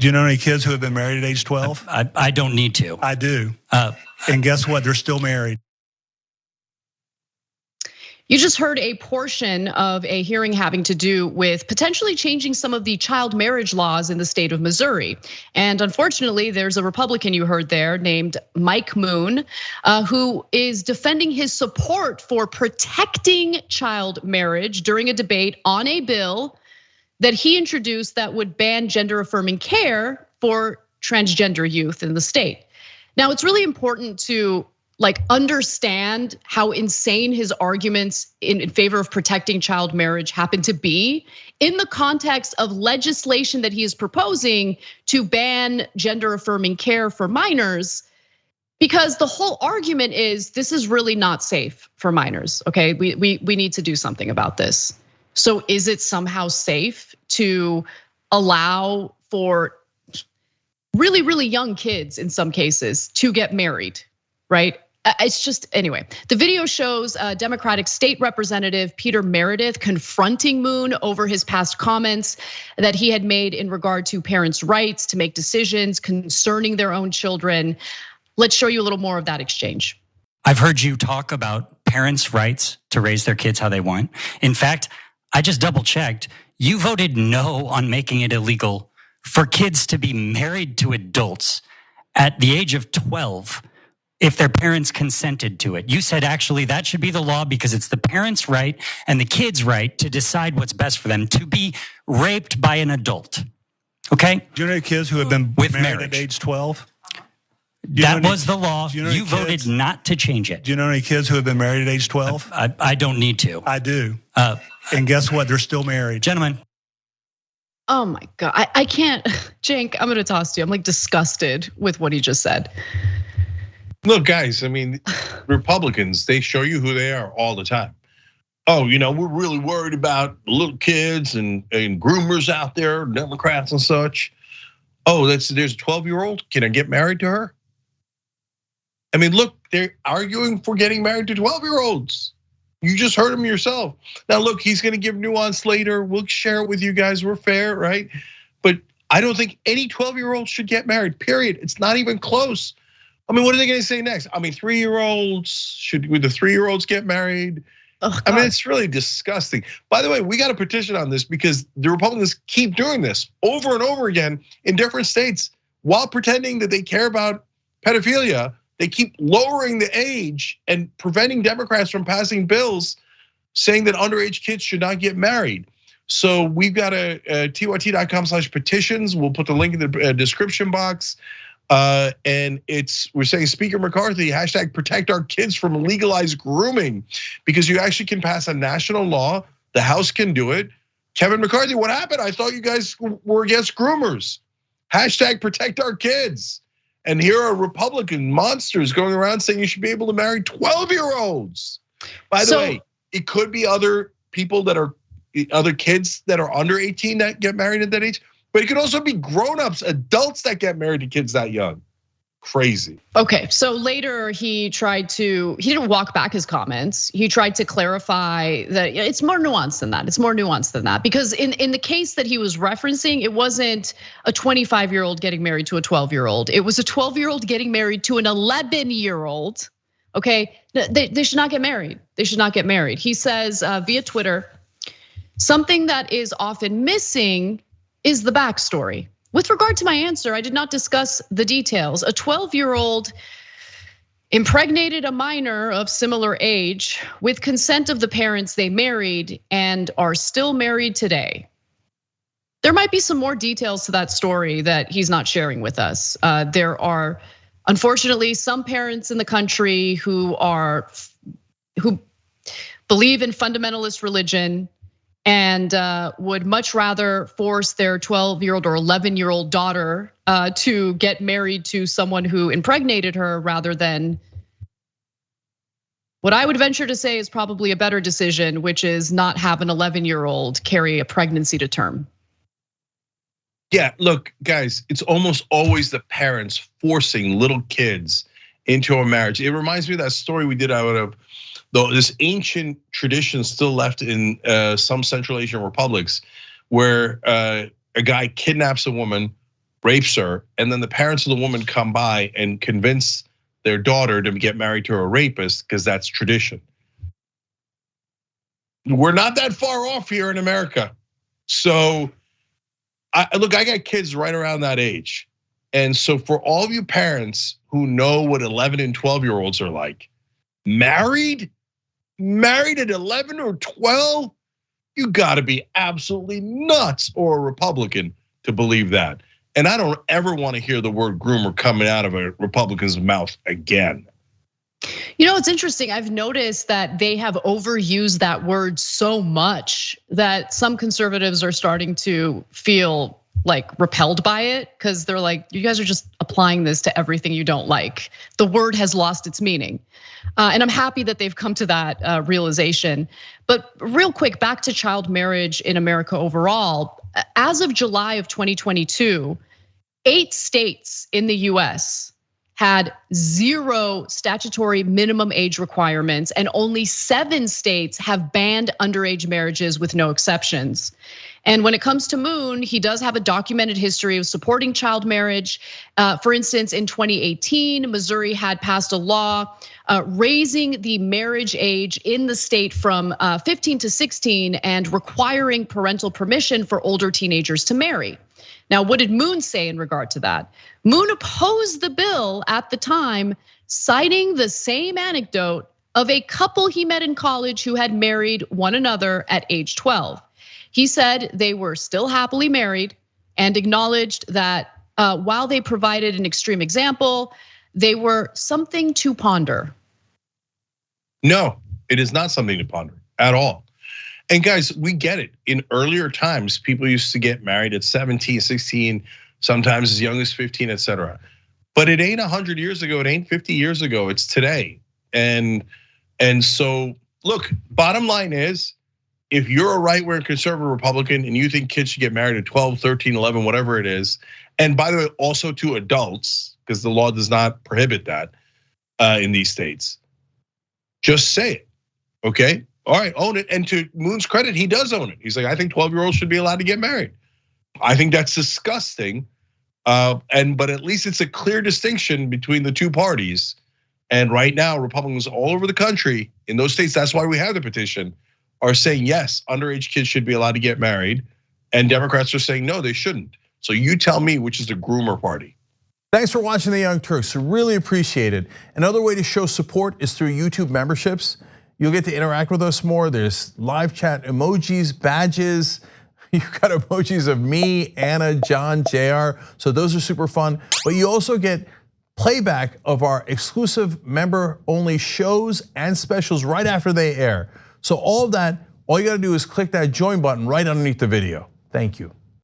Do you know any kids who have been married at age 12? I don't need to. I do. And guess what? They're still married. You just heard a portion of a hearing having to do with potentially changing some of the child marriage laws in the state of Missouri. And unfortunately, there's a Republican you heard there named Mike Moon, who is defending his support for protecting child marriage during a debate on a bill that he introduced that would ban gender-affirming care for transgender youth in the state. Now, it's really important to understand how insane his arguments in favor of protecting child marriage happen to be in the context of legislation that he is proposing to ban gender-affirming care for minors. Because the whole argument is this is really not safe for minors, okay? We need to do something about this. So is it somehow safe to allow for really, really young kids in some cases to get married, right? It's just, anyway, the video shows Democratic State Representative Peter Meredith confronting Moon over his past comments that he had made in regard to parents' rights to make decisions concerning their own children. Let's show you a little more of that exchange. I've heard you talk about parents' rights to raise their kids how they want. In fact, I just double checked. You voted no on making it illegal for kids to be married to adults at the age of 12 if their parents consented to it. You said actually that should be the law because it's the parents' right and the kids' right to decide what's best for them to be raped by an adult. Okay? Do you know kids who have been married at age 12? That was the law. You voted not to change it. Do you know any kids who have been married at age 12? I don't need to. I do. And guess what? They're still married. Gentlemen. Oh my God, I can't, Cenk, I'm gonna toss to you. I'm disgusted with what he just said. Look, guys, I mean, Republicans, they show you who they are all the time. Oh, we're really worried about little kids and groomers out there, Democrats and such. Oh, there's a 12-year-old. Can I get married to her? I mean, look, they're arguing for getting married to 12-year-olds. You just heard him yourself. Now, look, he's gonna give nuance later. We'll share it with you guys. We're fair, right? But I don't think any 12-year-old should get married, period. It's not even close. I mean, what are they gonna say next? I mean, 3-year-olds, would the 3-year-olds get married? I mean, it's really disgusting. By the way, we got a petition on this because the Republicans keep doing this over and over again in different states while pretending that they care about pedophilia. They keep lowering the age and preventing Democrats from passing bills saying that underage kids should not get married. So we've got a tyt.com/petitions. We'll put the link in the description box. And we're saying Speaker McCarthy, #protect our kids from legalized grooming, because you actually can pass a national law. The House can do it. Kevin McCarthy, what happened? I thought you guys were against groomers. #protect our kids. And here are Republican monsters going around saying you should be able to marry 12-year-olds. By the way, it could be other people that are other kids that are under 18 that get married at that age. But it could also be grown-ups, adults that get married to kids that young. Crazy. Okay, so later he didn't walk back his comments. He tried to clarify that it's more nuanced than that. It's more nuanced than that, because in the case that he was referencing, it wasn't a 25-year-old getting married to a 12-year-old. It was a 12-year-old getting married to an 11-year-old. Okay, they should not get married. They should not get married. He says via Twitter, something that is often missing is the backstory. With regard to my answer, I did not discuss the details. A 12-year-old impregnated a minor of similar age with consent of the parents they married and are still married today. There might be some more details to that story that he's not sharing with us. There are, unfortunately, some parents in the country who believe in fundamentalist religion and would much rather force their 12-year-old or 11-year-old daughter to get married to someone who impregnated her rather than what I would venture to say is probably a better decision, which is not have an 11-year-old carry a pregnancy to term. Yeah, look, guys, it's almost always the parents forcing little kids into a marriage. It reminds me of that story we did out of this ancient tradition still left in some Central Asian republics, where a guy kidnaps a woman, rapes her, and then the parents of the woman come by and convince their daughter to get married to a rapist because that's tradition. We're not that far off here in America. So, look, I got kids right around that age. And so for all of you parents who know what 11 and 12-year-olds are like, married at 11 or 12, you gotta be absolutely nuts or a Republican to believe that. And I don't ever wanna hear the word groomer coming out of a Republican's mouth again. You know, it's interesting. I've noticed that they have overused that word so much that some conservatives are starting to feel like repelled by it because they're like, you guys are just applying this to everything you don't like. The word has lost its meaning. And I'm happy that they've come to that realization. But real quick, back to child marriage in America overall. As of July of 2022, 8 states in the US had 0 statutory minimum age requirements, and only 7 states have banned underage marriages with no exceptions. And when it comes to Moon, he does have a documented history of supporting child marriage. For instance, in 2018, Missouri had passed a law raising the marriage age in the state from 15 to 16 and requiring parental permission for older teenagers to marry. Now, what did Moon say in regard to that? Moon opposed the bill at the time, citing the same anecdote of a couple he met in college who had married one another at age 12. He said they were still happily married and acknowledged that while they provided an extreme example, they were something to ponder. No, it is not something to ponder at all. And guys, we get it. In earlier times, people used to get married at 17, 16, sometimes as young as 15, etc. But it ain't 100 years ago, it ain't 50 years ago, it's today. And so, look, bottom line is, if you're a right-wing conservative Republican and you think kids should get married at 12, 13, 11, whatever it is, and by the way, also to adults, because the law does not prohibit that in these states, just say it, okay? All right, own it. And to Moon's credit, he does own it. He's like, I think 12-year-olds should be allowed to get married. I think that's disgusting. But at least it's a clear distinction between the two parties. And right now, Republicans all over the country, in those states, that's why we have the petition, are saying, yes, underage kids should be allowed to get married. And Democrats are saying, no, they shouldn't. So you tell me which is the groomer party. Thanks for watching The Young Turks, really appreciate it. Another way to show support is through YouTube memberships. You'll get to interact with us more. There's live chat emojis, badges. You've got emojis of me, Anna, John, JR. So those are super fun. But you also get playback of our exclusive member-only shows and specials right after they air. So all of that, all you gotta do is click that join button right underneath the video. Thank you.